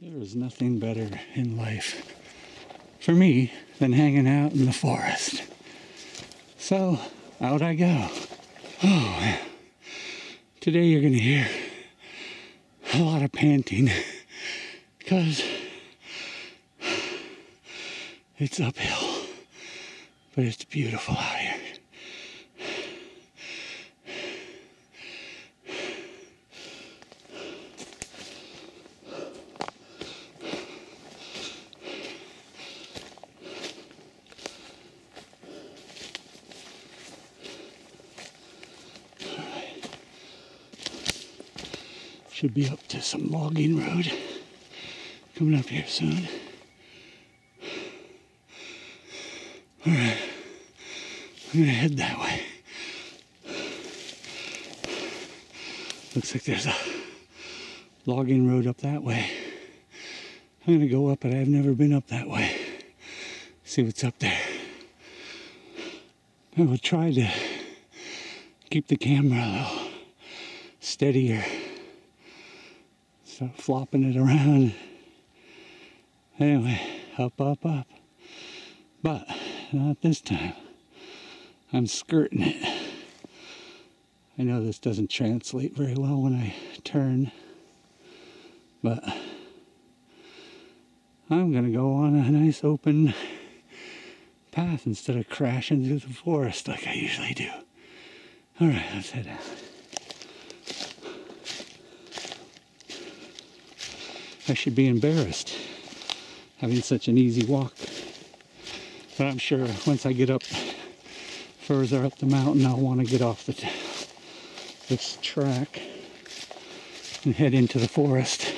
There is nothing better in life for me than hanging out in the forest. So out I go. Oh man. Today you're gonna hear a lot of panting because it's uphill, but it's beautiful out here. Should be up to some logging road coming up here soon. Alright, I'm gonna head that way. Looks like there's a logging road up that way. I'm gonna go up it. I've never been up that way. See what's up there. I will try to keep the camera a little steadier. Start flopping it around. Anyway, up, up, up. But not this time. I'm skirting it. I know this doesn't translate very well when I turn, but I'm gonna go on a nice open path instead of crashing through the forest like I usually do. Alright, let's head out. I should be embarrassed having such an easy walk. But I'm sure once I get up further up the mountain, I'll want to get off this track and head into the forest.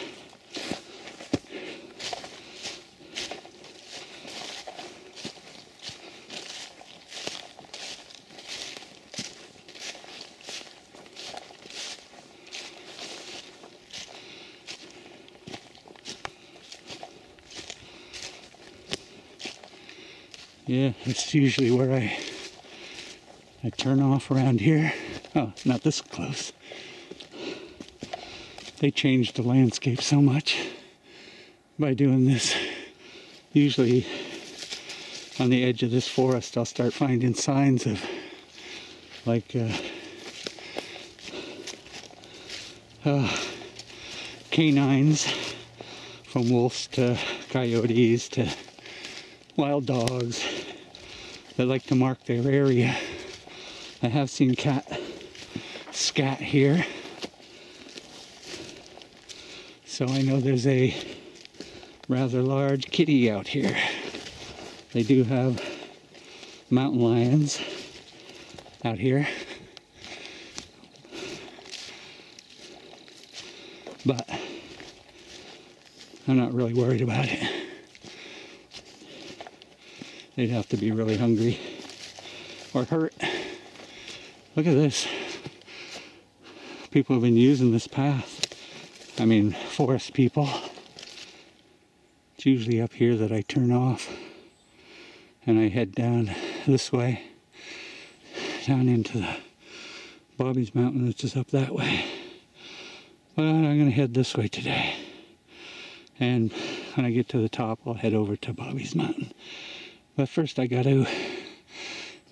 Yeah, it's usually where I turn off around here. Oh, not this close. They changed the landscape so much by doing this. Usually on the edge of this forest, I'll start finding signs of like canines, from wolves to coyotes to wild dogs that like to mark their area. I have seen cat scat here, so I know there's a rather large kitty out here. They do have mountain lions out here, but I'm not really worried about it. They'd have to be really hungry or hurt. Look at this. People have been using this path. I mean, forest people. It's usually up here that I turn off and I head down this way, down into the Bobbies mountain, which is up that way. But I'm going to head this way today. And when I get to the top, I'll head over to Bobbies mountain. But first I got to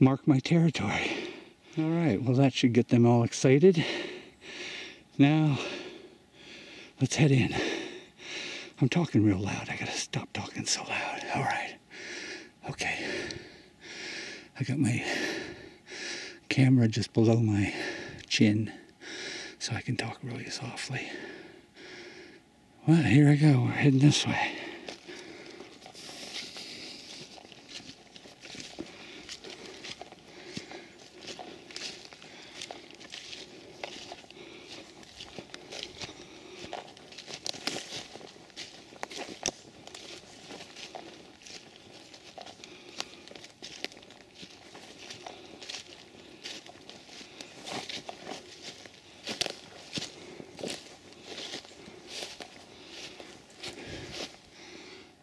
mark my territory. Alright, well that should get them all excited. Now, let's head in. I'm talking real loud. I gotta stop talking so loud. Alright. Okay. I got my camera just below my chin so I can talk really softly. Well, here I go. We're heading this way.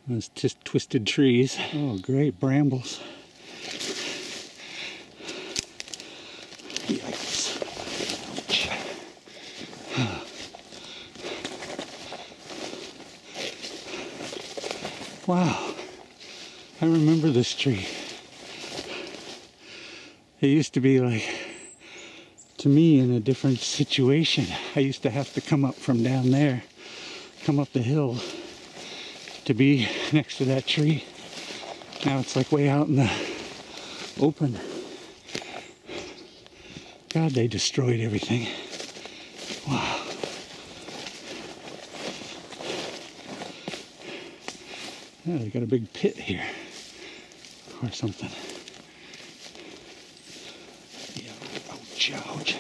It's just twisted trees. Oh, great brambles. Yikes. Ouch. Wow, I remember this tree. It used to be like, to me, in a different situation. I used to have to come up from down there, come up the hill to be next to that tree. Now it's like way out in the open. God, they destroyed everything. Wow. Yeah, they got a big pit here or something. Yeah, ouch, ouch.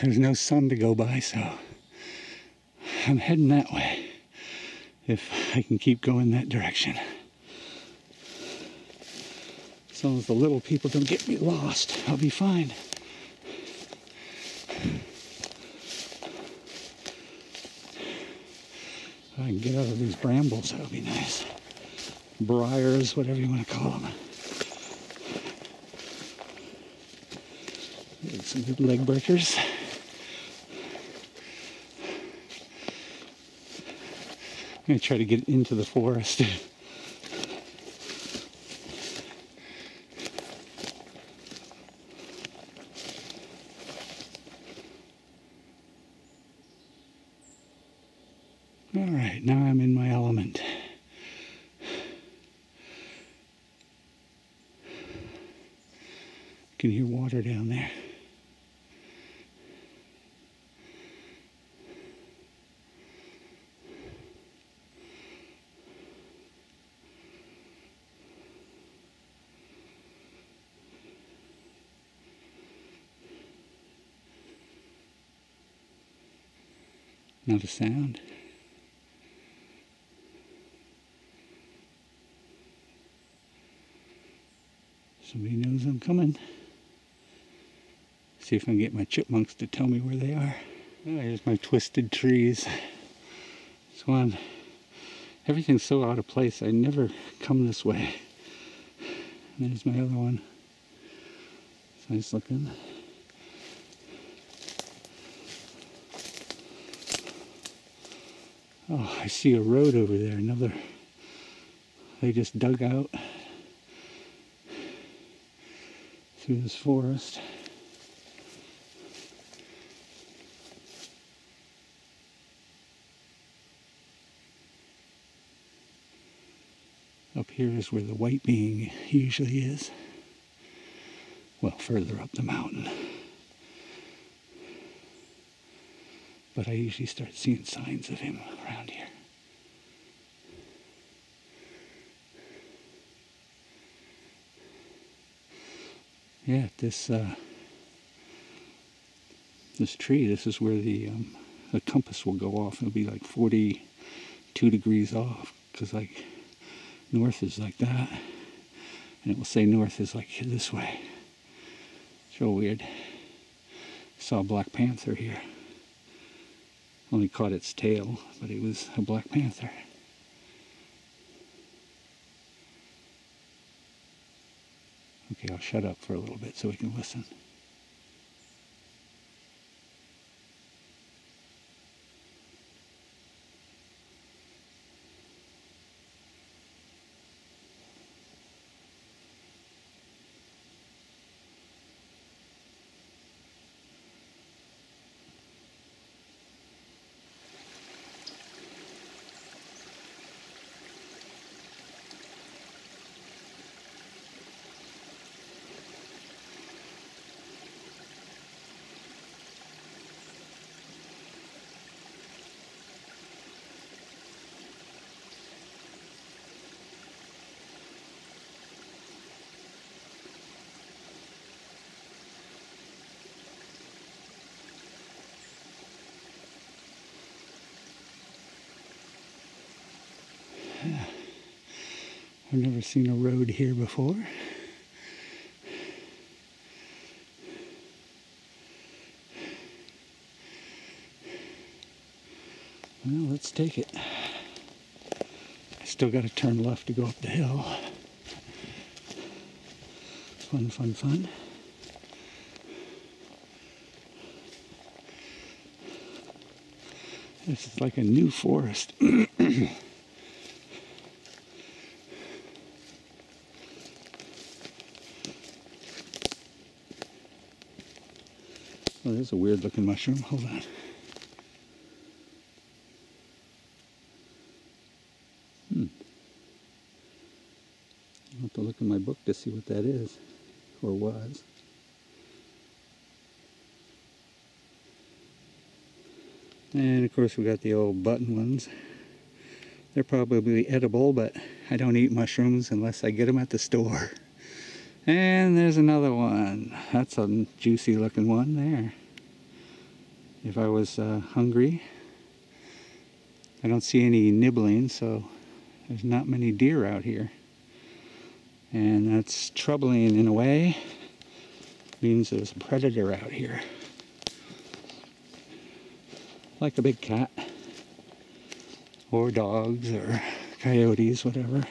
There's no sun to go by, so I'm heading that way if I can keep going that direction. As long as the little people don't get me lost, I'll be fine. If I can get out of these brambles, that'll be nice. Briars, whatever you want to call them. There's some good leg breakers. I'm going to try to get into the forest. Alright, now I'm in my element. You can hear water down there. Not a sound. Somebody knows I'm coming. See if I can get my chipmunks to tell me where they are. Oh, here's my twisted trees. This one, everything's so out of place. I never come this way. And there's my other one. It's nice looking. Oh, I see a road over there. Another. They just dug out through this forest. Up here is where the white being usually is. Well, further up the mountain. But I usually start seeing signs of him around here. Yeah, this tree, this is where the compass will go off. It'll be like 42 degrees off, because like north is like that, and it will say north is like this way. It's real weird. Saw a black panther here. Only caught its tail, but it was a black panther. Okay, I'll shut up for a little bit so we can listen. I've never seen a road here before. Well, let's take it. I still got to turn left to go up the hill. Fun, fun, fun. This is like a new forest. Oh, there's a weird looking mushroom. Hold on. I'll have to look in my book to see what that is, or was. And of course we got the old button ones. They're probably edible, but I don't eat mushrooms unless I get them at the store. And there's another one. That's a juicy looking one there. If I was hungry. I don't see any nibbling, so there's not many deer out here. And that's troubling in a way. Means there's a predator out here. Like a big cat. Or dogs or coyotes, whatever.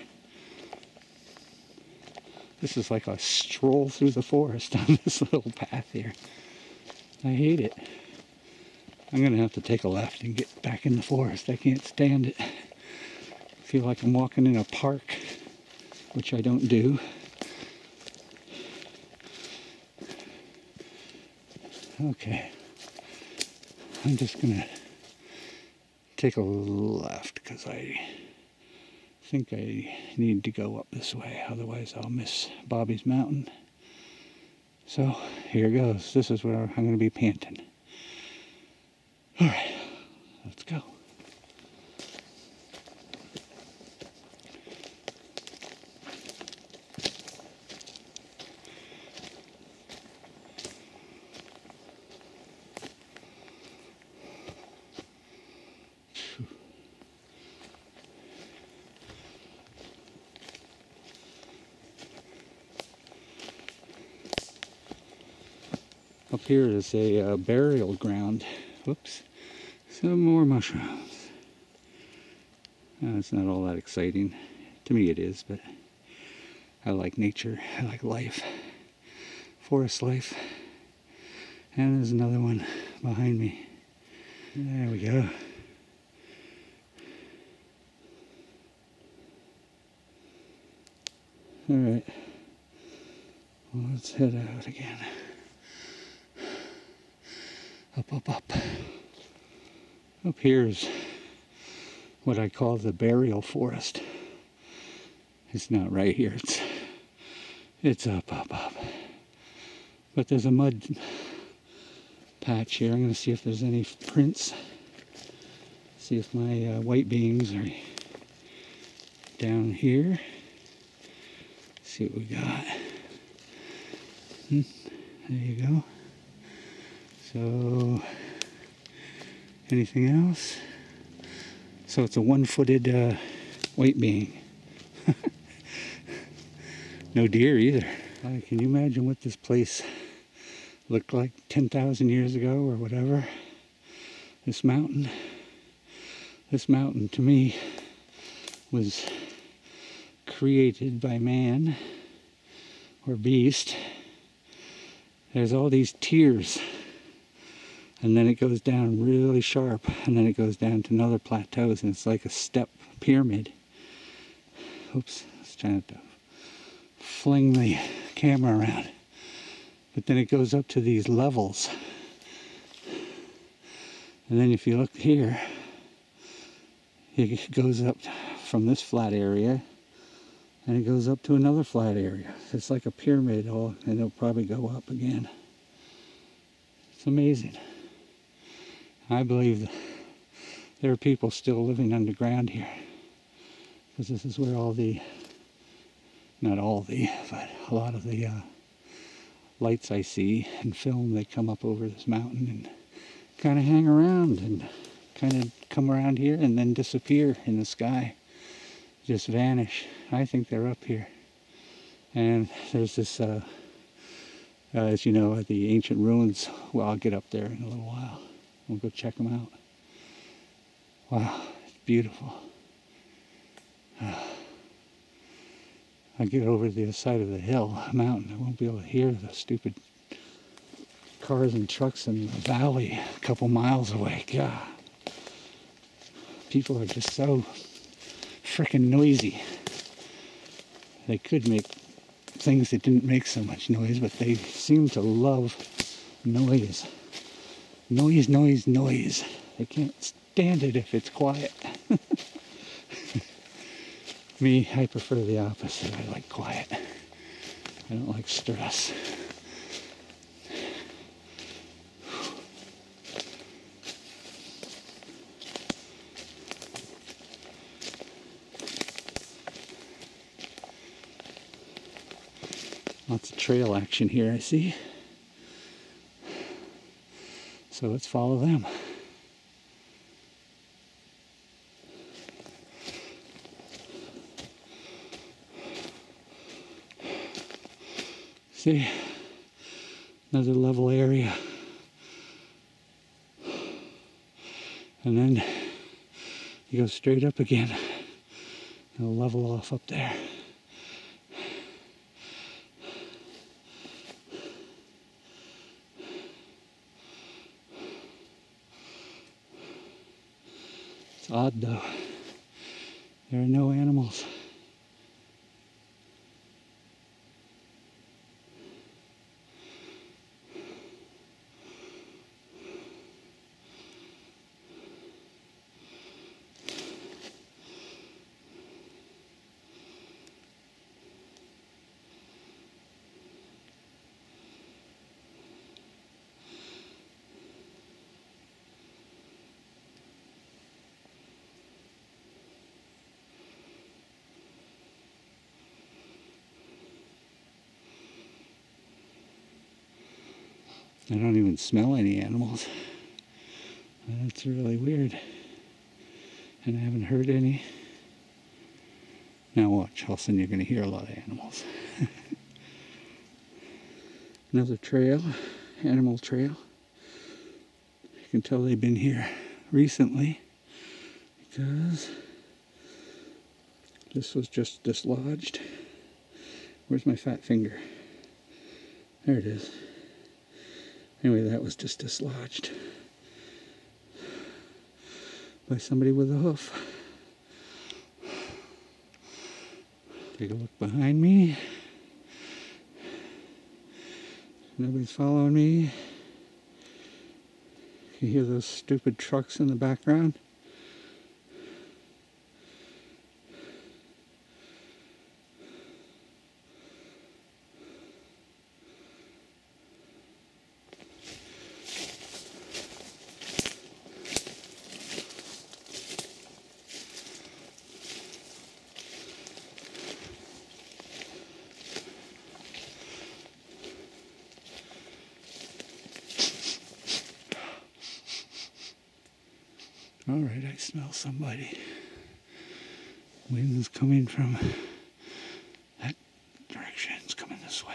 This is like a stroll through the forest on this little path here. I hate it. I'm gonna have to take a left and get back in the forest. I can't stand it. I feel like I'm walking in a park, which I don't do. Okay. I'm just gonna take a left because I think I need to go up this way, otherwise I'll miss Bobbies Mountain. So here goes. This is where I'm going to be panting. All right, let's go. Up here is a burial ground. Whoops. Some more mushrooms. It's not all that exciting. To me it is, but I like nature. I like life. Forest life. And there's another one behind me. There we go. Alright. Well, let's head out again. Up, up, up. Up here's what I call the burial forest. It's not right here. It's up, up, up. But there's a mud patch here. I'm going to see if there's any prints. See if my white beings are down here. See what we got. There you go. So, anything else? So it's a one-footed white being. No deer either. Can you imagine what this place looked like 10,000 years ago or whatever? This mountain to me was created by man or beast. There's all these tiers. And then it goes down really sharp, and then it goes down to another plateaus, and it's like a step pyramid. Oops, I was trying to fling the camera around. But then it goes up to these levels. And then if you look here, it goes up from this flat area, and it goes up to another flat area. It's like a pyramid, and it'll probably go up again. It's amazing. I believe that there are people still living underground here, because this is where all the, not all the, but a lot of the lights I see in film, they come up over this mountain and kind of hang around and kind of come around here and then disappear in the sky, just vanish. I think they're up here. And there's this, as you know, the ancient ruins. Well, I'll get up there in a little while. We'll go check them out. Wow, it's beautiful. I get over the other side of the hill, mountain, I won't be able to hear the stupid cars and trucks in the valley a couple miles away. God. People are just so frickin' noisy. They could make things that didn't make so much noise, but they seem to love noise. Noise, noise, noise. They can't stand it if it's quiet. Me, I prefer the opposite. I like quiet. I don't like stress. Lots of trail action here, I see. So let's follow them. See, another level area. And then you go straight up again. It'll level off up there. It's odd though. There are no animals. I don't even smell any animals. That's really weird. And I haven't heard any. Now watch, all of a sudden you're going to hear a lot of animals. Another trail, animal trail. You can tell they've been here recently because this was just dislodged. Where's my fat finger? There it is. Anyway, that was just dislodged by somebody with a hoof. Take a look behind me. Nobody's following me. You hear those stupid trucks in the background? All right, I smell somebody. Wind's coming from that direction. It's coming this way.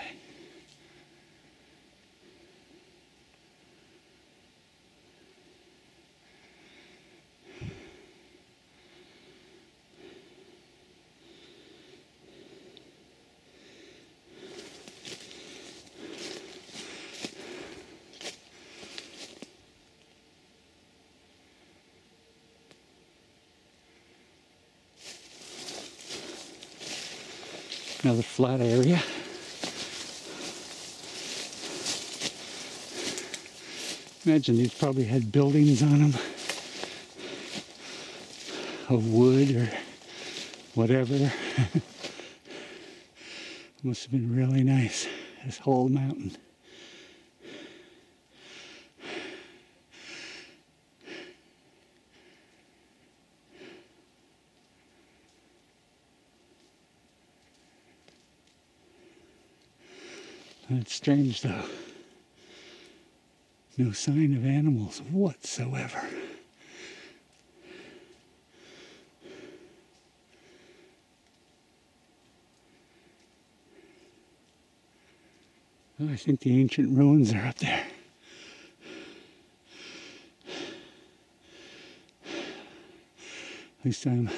Another flat area. Imagine these probably had buildings on them of wood or whatever. Must have been really nice, this whole mountain. It's strange though. No sign of animals whatsoever. I think the ancient ruins are up there. At least I'm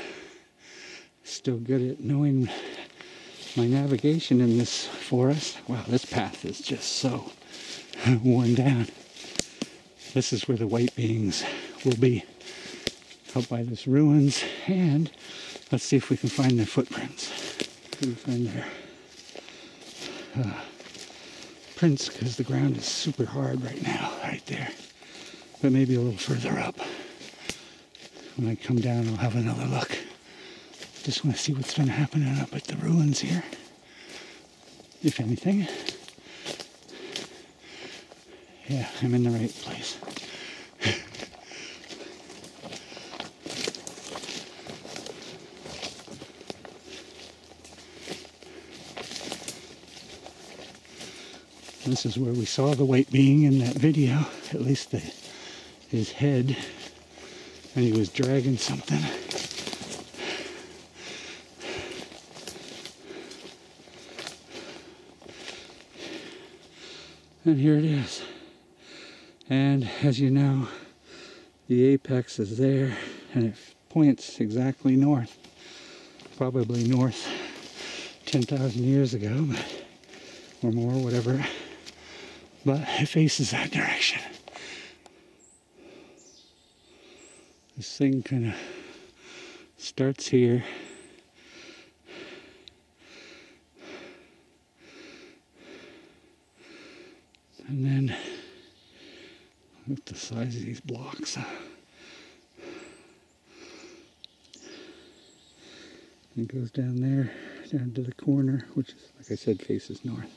still good at knowing my navigation in this forest. Wow, this path is just so worn down. This is where the white beings will be, out by this ruins, and let's see if we can find their footprints. We can find their prints, because the ground is super hard right now, right there. But maybe a little further up. When I come down, I'll have another look. Just want to see what's been happening up at the ruins here, if anything. Yeah, I'm in the right place. This is where we saw the white being in that video, at least his head, and he was dragging something. And here it is. And as you know, the apex is there, and it points exactly north. Probably north 10,000 years ago, or more, whatever. But it faces that direction. This thing kind of starts here. And then, look at the size of these blocks. It goes down there, down to the corner, which is, like I said, faces north.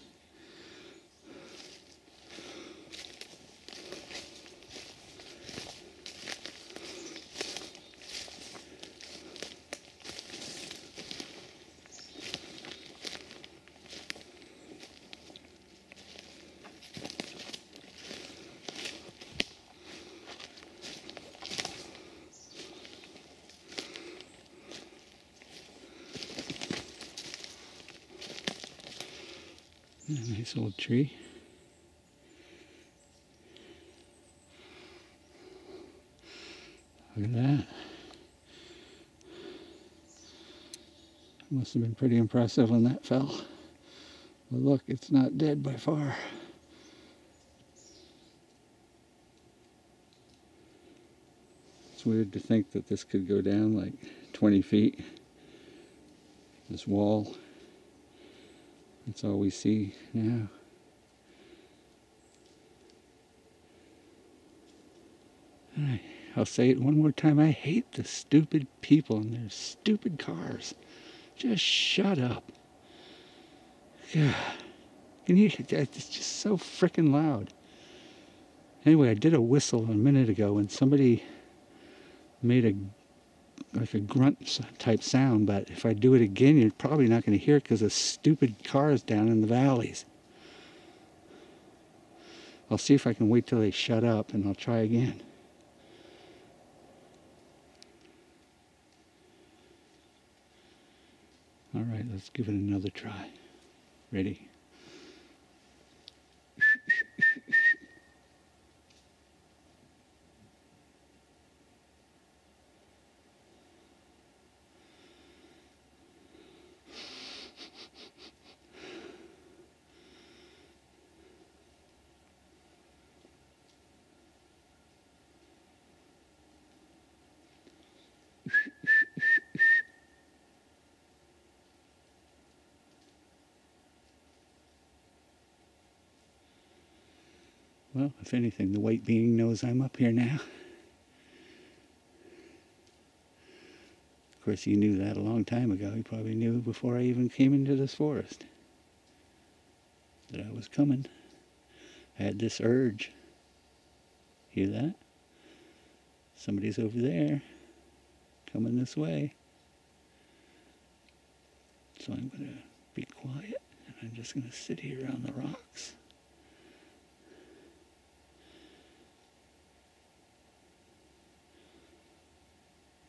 A nice old tree. Look at that. Must have been pretty impressive when that fell. But look, it's not dead by far. It's weird to think that this could go down like 20 feet. This wall. That's all we see now. I'll say it one more time. I hate the stupid people and their stupid cars. Just shut up. God. Can you? It's just so freaking loud. Anyway, I did a whistle a minute ago and somebody made a grunt type sound, but if I do it again, you're probably not going to hear it because of stupid cars down in the valleys. I'll see if I can wait till they shut up and I'll try again. Alright, let's give it another try. Ready? Well, if anything, the white being knows I'm up here now. Of course, he knew that a long time ago. He probably knew before I even came into this forest that I was coming. I had this urge. Hear that? Somebody's over there, coming this way. So I'm going to be quiet, and I'm just going to sit here on the rocks.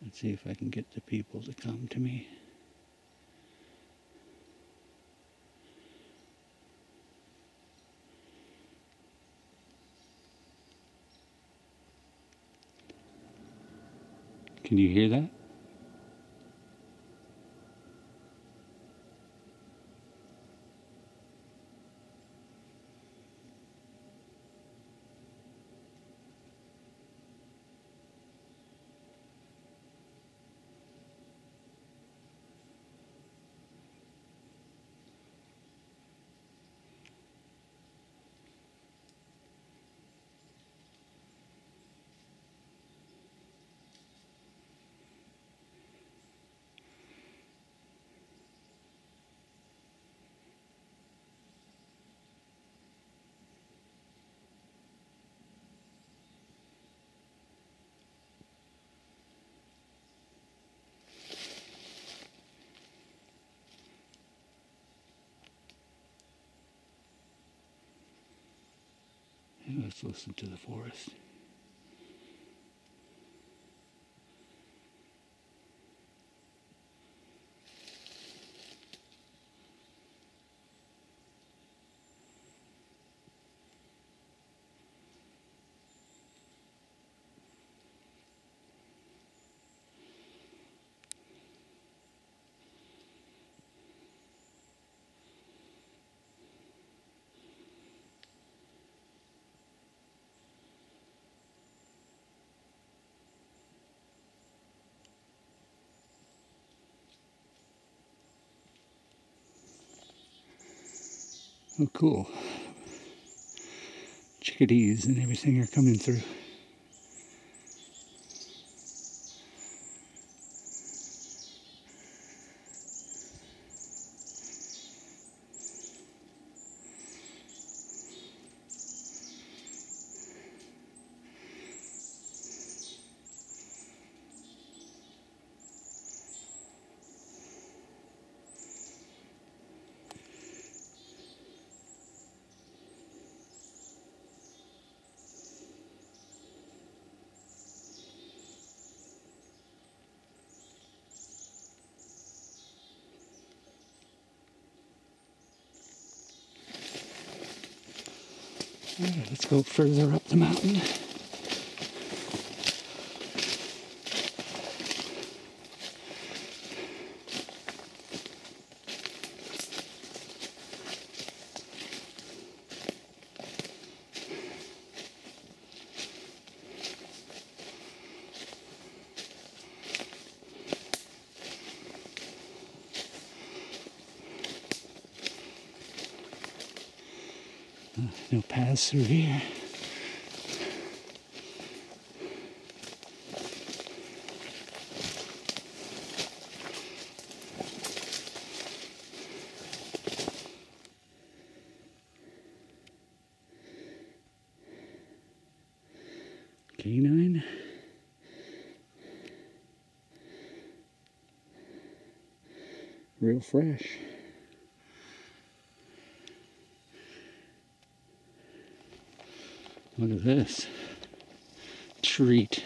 And see if I can get the people to come to me. Can you hear that? Let's listen to the forest. Oh, cool. Chickadees and everything are coming through. Alright, let's go further up the mountain. No paths through here. Canine. Real fresh. Look at this treat.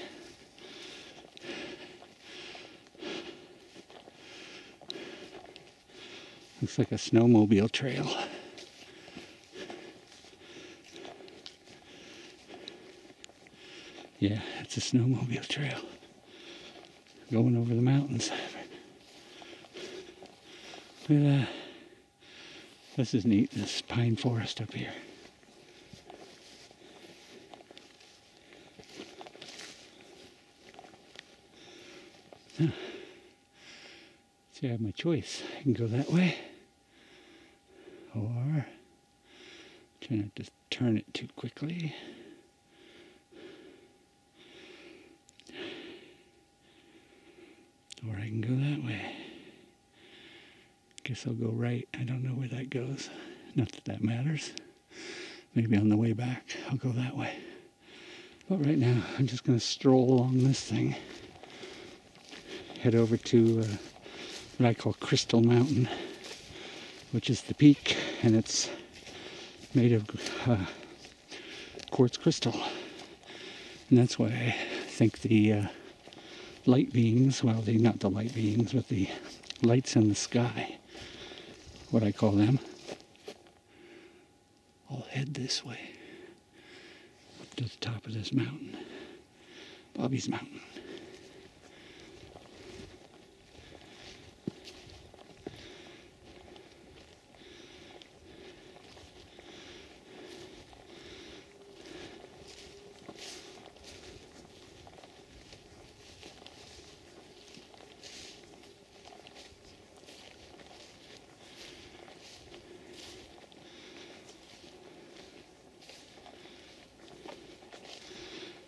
Looks like a snowmobile trail. Yeah, it's a snowmobile trail going over the mountains. Look at that. This is neat, this pine forest up here. Huh. See, I have my choice. I can go that way, or try not to turn it too quickly. Or I can go that way. Guess I'll go right. I don't know where that goes. Not that that matters. Maybe on the way back I'll go that way. But right now I'm just going to stroll along this thing. Head over to what I call Crystal Mountain, which is the peak, and it's made of quartz crystal. And that's why I think the light beings, well, not the light beings, but the lights in the sky, what I call them, all head this way, up to the top of this mountain, Bobbies Mountain.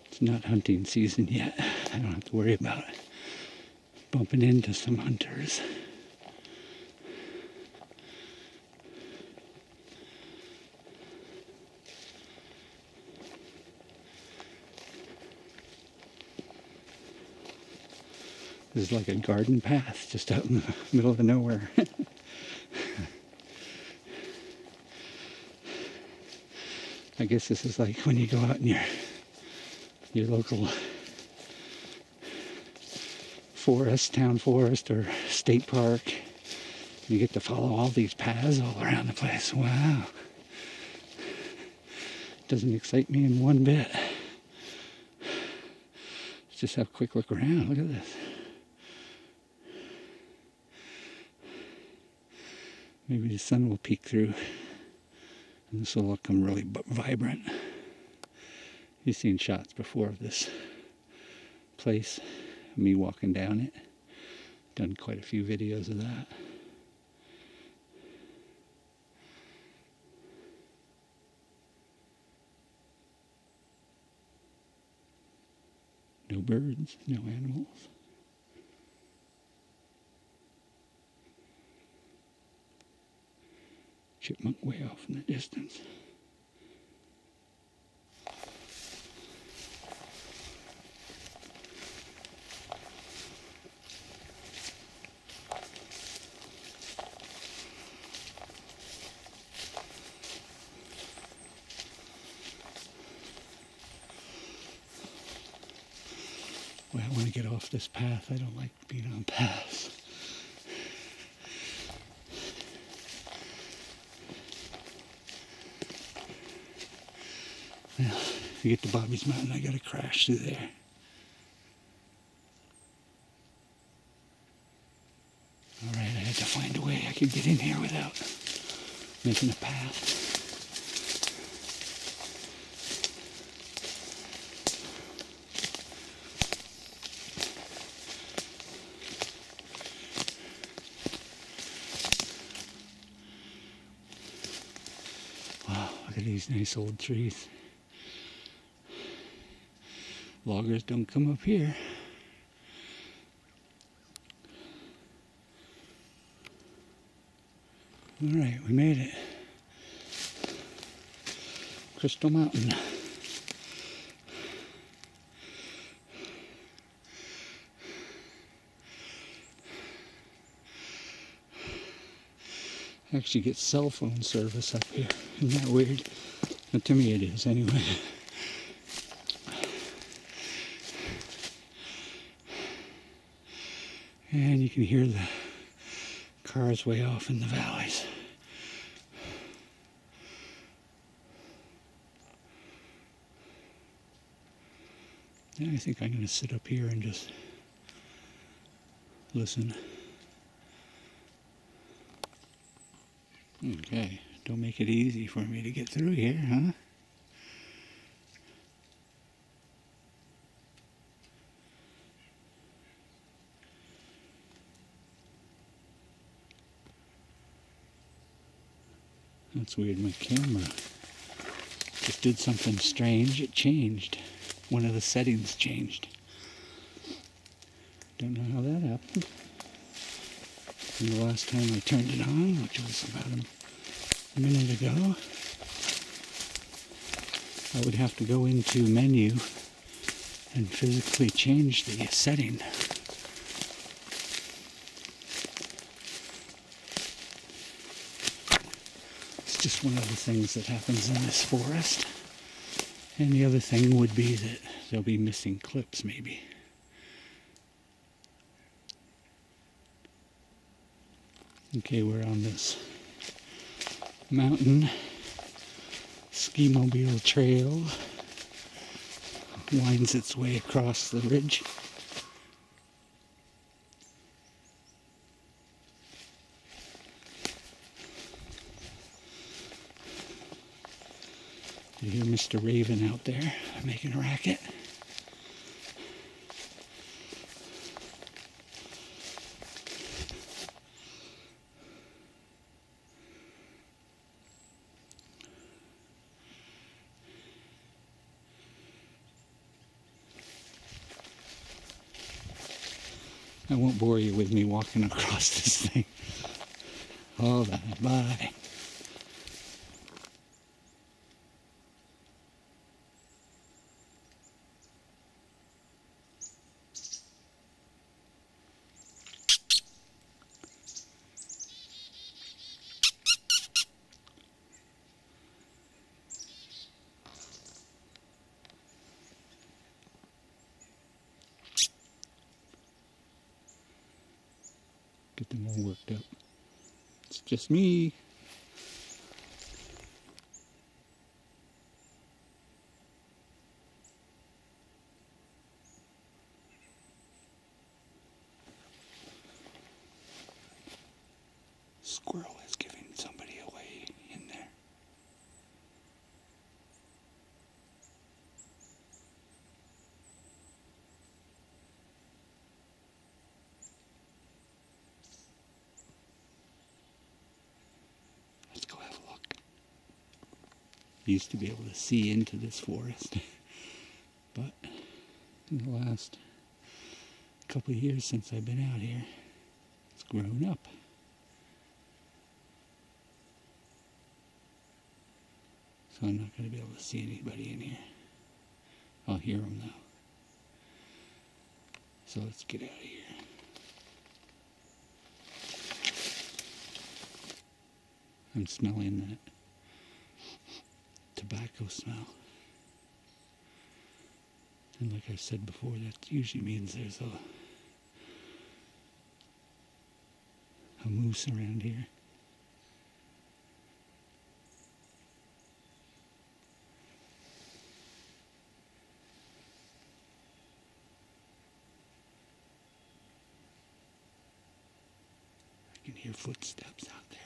It's not hunting season yet. I don't have to worry about bumping into some hunters. This is like a garden path just out in the middle of nowhere. I guess this is like when you go out in your local forest, town forest, or state park. You get to follow all these paths all around the place. Wow. Doesn't excite me in one bit. Let's just have a quick look around. Look at this. Maybe the sun will peek through and this will look really vibrant. You've seen shots before of this place, me walking down it. Done quite a few videos of that. No birds, no animals. Chipmunk way off in the distance. Well, I want to get off this path. I don't like being on paths. Well, to get to Bobbies Mountain, I gotta crash through there. Alright, I had to find a way I could get in here without making a path. Wow, look at these nice old trees. Loggers don't come up here. Alright, we made it. Crystal Mountain. Actually get cell phone service up here. Isn't that weird? Well, to me it is anyway. And you can hear the cars way off in the valleys. Yeah, I think I'm going to sit up here and just listen. Okay, don't make it easy for me to get through here, huh? That's weird, my camera just did something strange. It changed. One of the settings changed. Don't know how that happened. And the last time I turned it on, which was about a minute ago, I would have to go into menu and physically change the setting. Just one of the things that happens in this forest. And the other thing would be that there'll be missing clips maybe. Okay, we're on this mountain ski mobile trail. Winds its way across the ridge. You hear Mr. Raven out there making a racket. I won't bore you with me walking across this thing. Hold on, bye. Just me. Squirrel is giving somebody away in there. Let's go have a look. Used to be able to see into this forest, but in the last couple of years since I've been out here, it's grown up. So I'm not going to be able to see anybody in here. I'll hear them though. So let's get out of here. I'm smelling that tobacco smell. And like I said before, that usually means there's a moose around here. I can hear footsteps out there.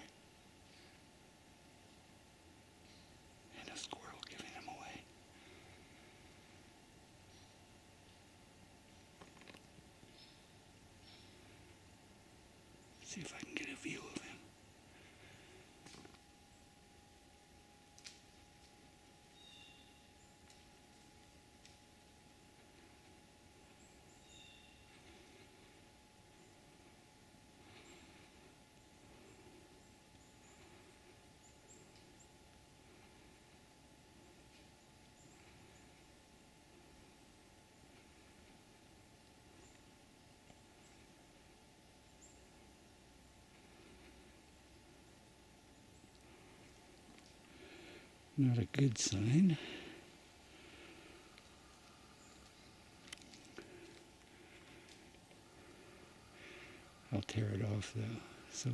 And a squirrel giving them away. See if I can get a view of him. Not a good sign. I'll tear it off though, so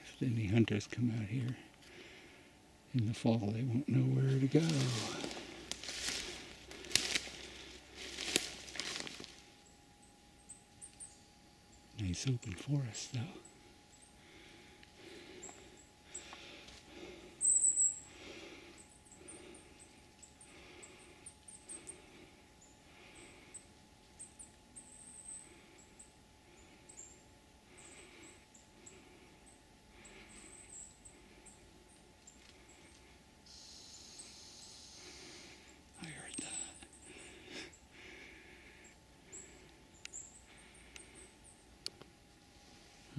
if any hunters come out here in the fall, they won't know where to go. Nice open forest though.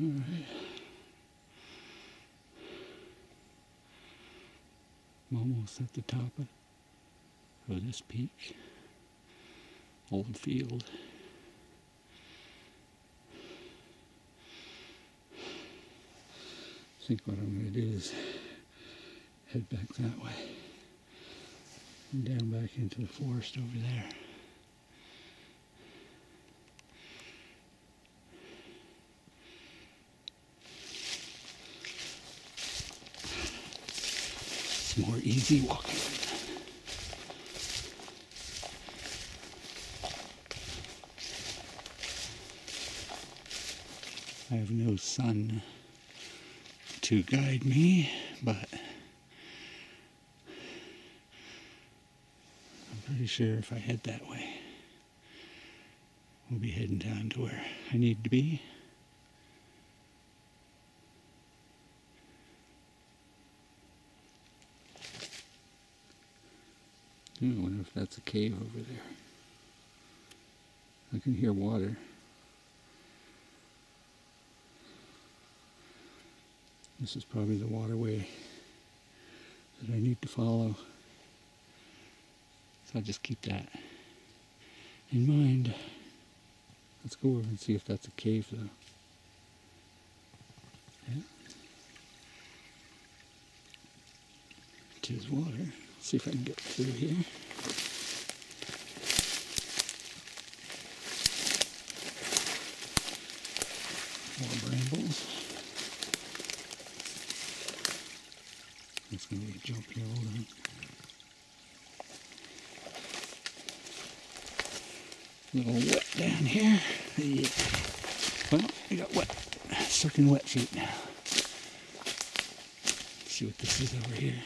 Alright. I'm almost at the top of this peak. Old field. I think what I'm going to do is head back that way. And down back into the forest over there. More easy walking. I have no sun to guide me, but I'm pretty sure if I head that way, we'll be heading down to where I need to be. I wonder if that's a cave over there. I can hear water. This is probably the waterway that I need to follow. So I'll just keep that in mind. Let's go over and see if that's a cave though. Yeah. It is water. See if I can get through here. More brambles. It's going to be a jump here, hold on. A little wet down here. Yeah. Well, I got wet, soaking wet feet now. Let's see what this is over here.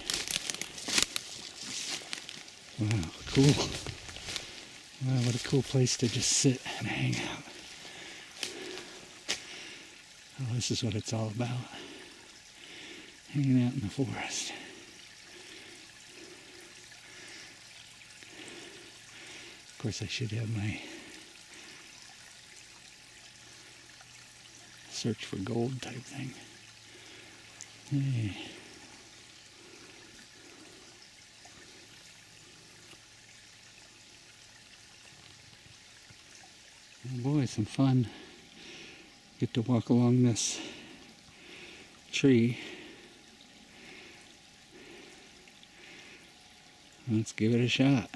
Wow, cool. Wow, what a cool place to just sit and hang out. Oh, this is what it's all about. Hanging out in the forest. Of course, I should have my search for gold type thing. Hey. Oh boy, some fun. Get to walk along this tree. Let's give it a shot.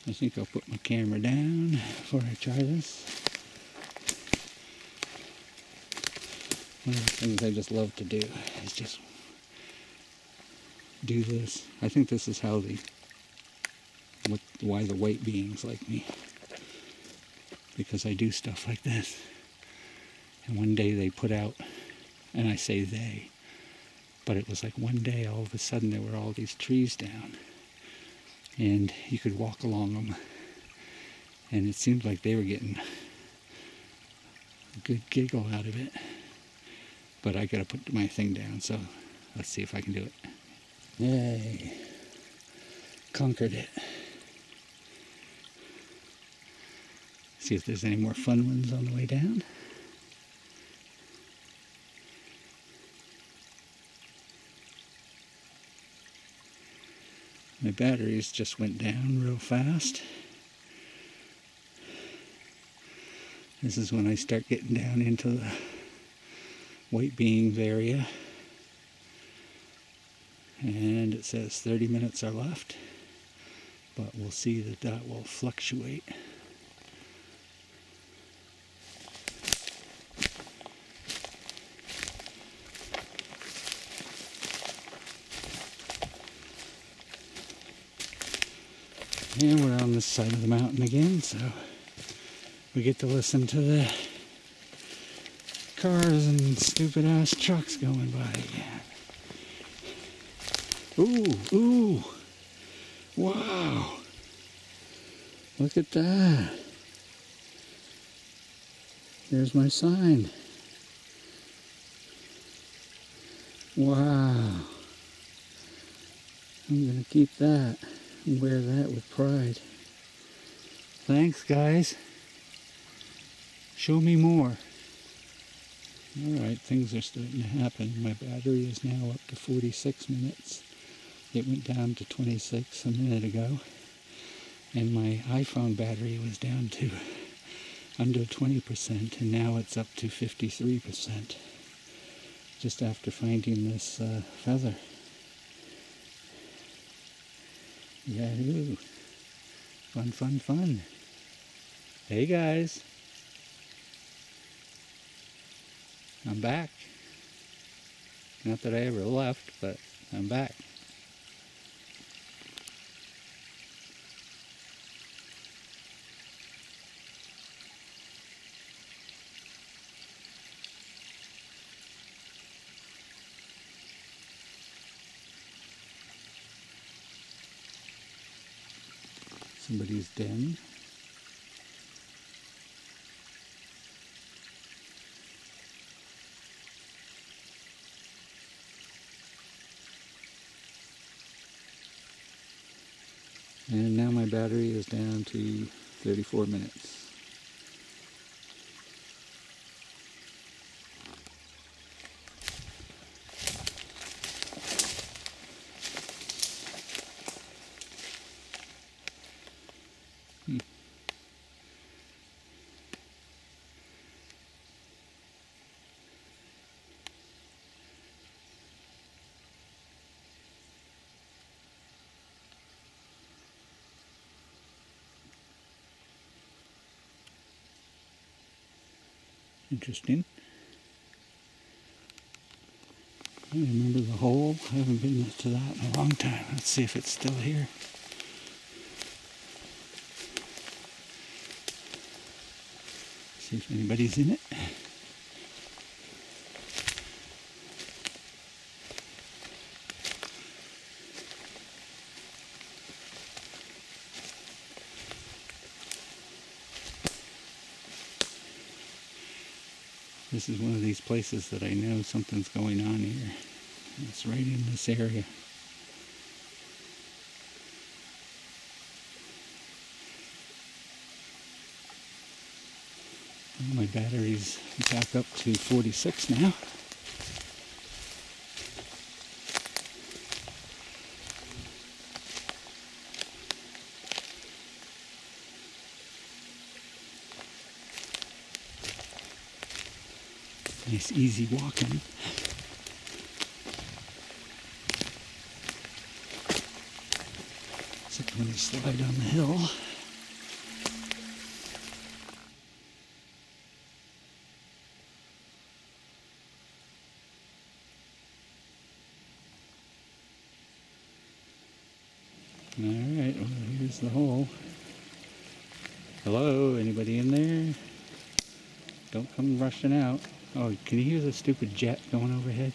I think I'll put my camera down before I try this. One of the things I just love to do is just do this. I think this is how why the white beings like me. Because I do stuff like this. And one day they put out, and I say they, but it was like one day all of a sudden there were all these trees down. And you could walk along them. And it seemed like they were getting a good giggle out of it. But I gotta put my thing down, so let's see if I can do it. Yay. Conquered it. See if there's any more fun ones on the way down. My batteries just went down real fast. This is when I start getting down into the white beings area. And it says 30 minutes are left, but we'll see that that will fluctuate. And we're on this side of the mountain again, so we get to listen to the cars and stupid ass trucks going by again. Ooh, ooh, wow, look at that. There's my sign. Wow, I'm gonna keep that and wear that with pride. Thanks, guys. Show me more. Alright, things are starting to happen. My battery is now up to 46 minutes. It went down to 26 a minute ago. And my iPhone battery was down to under 20%, and now it's up to 53%. Just after finding this feather. Yahoo! Fun, fun, fun. Hey guys! I'm back. Not that I ever left, but I'm back. Somebody's den. And now my battery is down to 34 minutes. Interesting. I remember the hole. I haven't been to that in a long time. Let's see if it's still here. See if anybody's in it. This is one of these places that I know something's going on here. It's right in this area. Well, my battery's back up to 46 now. Nice easy walking. Except when you slide down the hill. Alright, well here's the hole. Hello, anybody in there? Don't come rushing out. Oh, can you hear the stupid jet going overhead?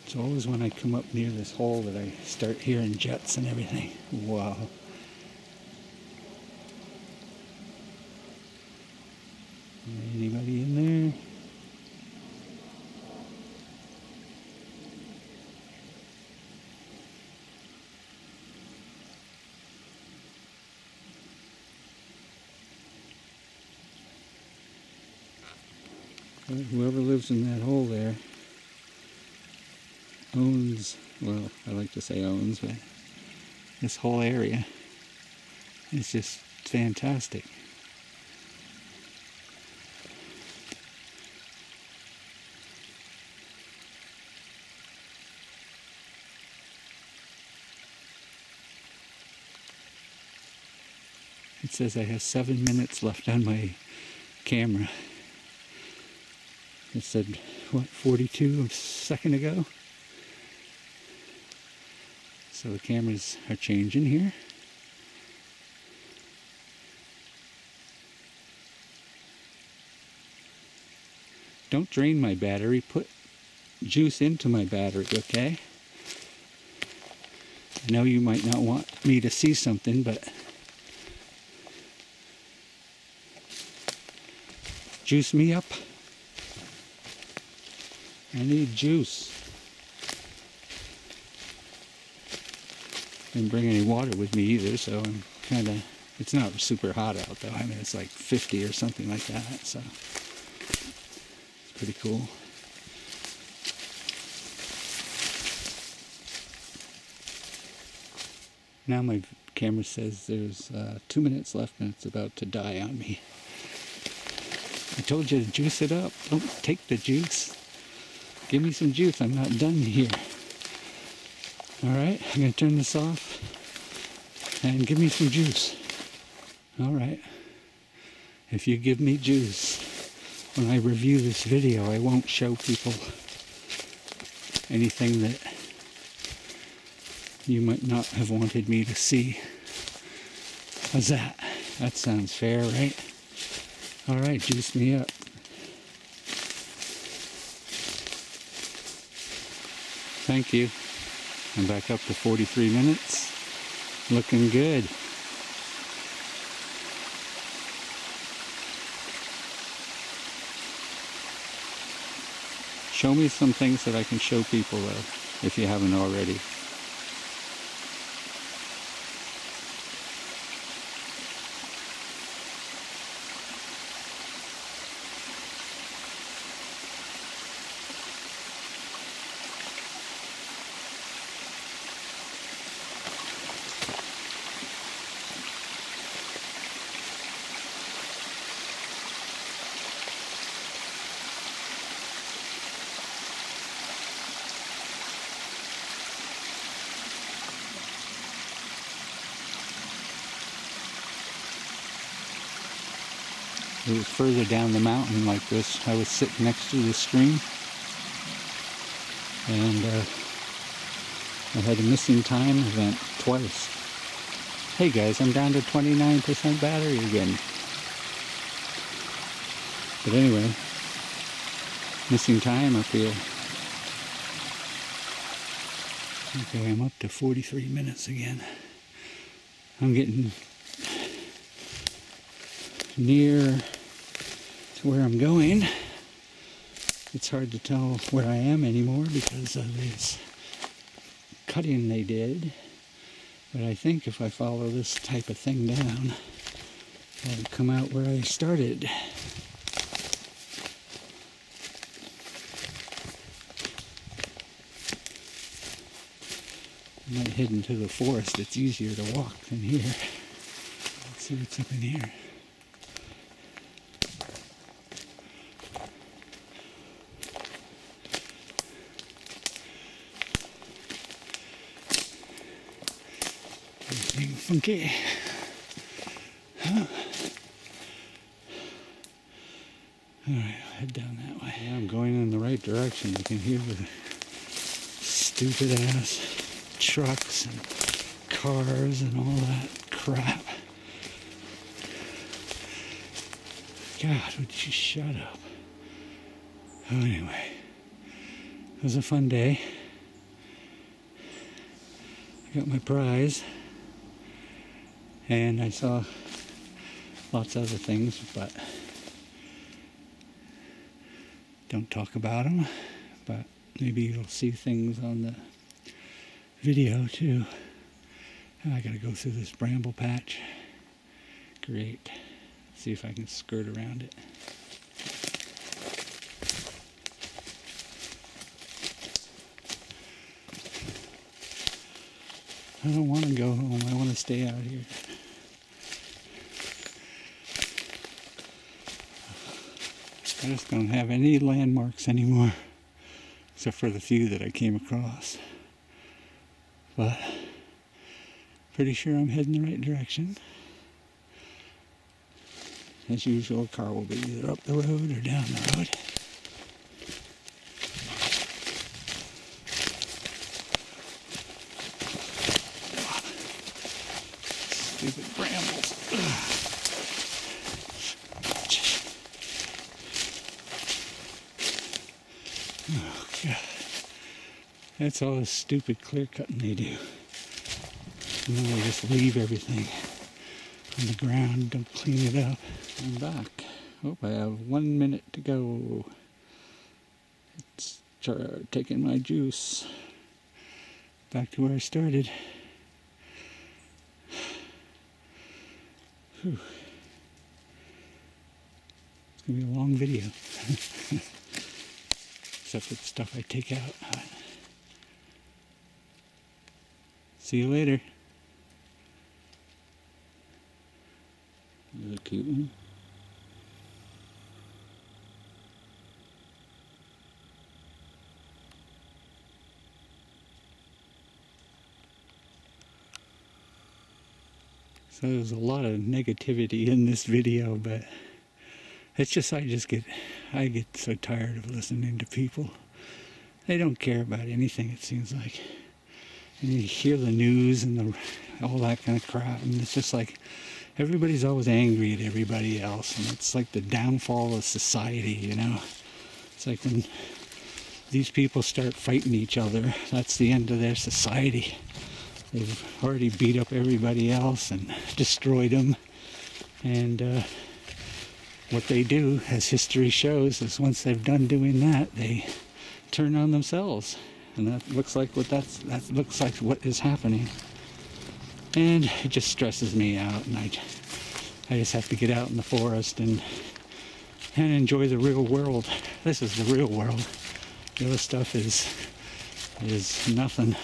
It's always when I come up near this hole that I start hearing jets and everything. Wow. Anybody in there? Whoever lives in that hole there owns, well, I like to say owns, but this whole area is just fantastic. It says I have 7 minutes left on my camera. It said, what, 42 a second ago? So the cameras are changing here. Don't drain my battery, put juice into my battery, okay? I know you might not want me to see something, but juice me up. I need juice. Didn't bring any water with me either, so I'm kind of, it's not super hot out though. I mean, it's like 50 or something like that, so it's pretty cool. Now my camera says there's 2 minutes left and it's about to die on me. I told you to juice it up. Don't take the juice. Give me some juice. I'm not done here. Alright, I'm going to turn this off and give me some juice. Alright. If you give me juice, when I review this video, I won't show people anything that you might not have wanted me to see. How's that? That sounds fair, right? Alright, juice me up. Thank you. I'm back up to 43 minutes. Looking good. Show me some things that I can show people though, if you haven't already. It was further down the mountain like this. I was sitting next to the stream, and I had a missing time event twice. Hey guys, I'm down to 29% battery again. But anyway, missing time up here. Okay, I'm up to 43 minutes again. I'm getting near to where I'm going. It's hard to tell where I am anymore because of this cutting they did. But I think if I follow this type of thing down, I'll come out where I started. I might head into the forest. It's easier to walk than here. Let's see what's up in here. Everything funky. Huh. Alright, I'll head down that way. Yeah, I'm going in the right direction. You can hear the stupid ass trucks and cars and all that crap. God, would you shut up? Oh, anyway, it was a fun day. I got my prize, and I saw lots of other things, but don't talk about them. But maybe you'll see things on the video too. I gotta go through this bramble patch. Great. See if I can skirt around it. I don't want to go home. I want to stay out here. I just don't have any landmarks anymore, except for the few that I came across. But pretty sure I'm heading the right direction. As usual, a car will be either up the road or down the road. Stupid brambles. Oh God. That's all the stupid clear cutting they do. And then they just leave everything on the ground, don't clean it up. I'm back. Oh, I have 1 minute to go. It's taking my juice back to where I started. Whew. It's gonna be a long video. Except for the stuff I take out. See you later. There's a cute one. So there's a lot of negativity in this video, but it's just I get so tired of listening to people. They don't care about anything, it seems like. And you hear the news and all that kind of crap, and it's just like everybody's always angry at everybody else, and it's like the downfall of society, you know. It's like when these people start fighting each other, that's the end of their society. They've already beat up everybody else and destroyed them, and what they do, as history shows, is once they've done doing that, they turn on themselves, and that looks like what is happening. And it just stresses me out, and I just have to get out in the forest and enjoy the real world. This is the real world. The other stuff is nothing.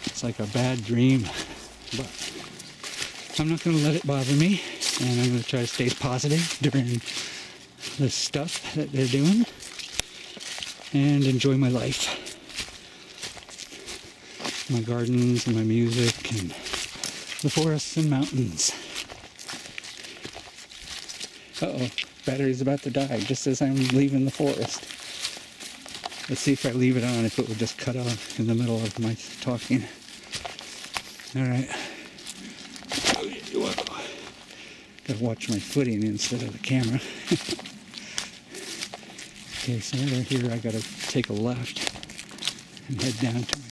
It's like a bad dream, but I'm not going to let it bother me, and I'm going to try to stay positive during this stuff that they're doing and enjoy my life, my gardens and my music and the forests and mountains. Uh-oh, battery's about to die just as I'm leaving the forest. Let's see if I leave it on, if it will just cut off in the middle of my talking. Alright. Gotta watch my footing instead of the camera. Okay, so right here I gotta take a left and head down to my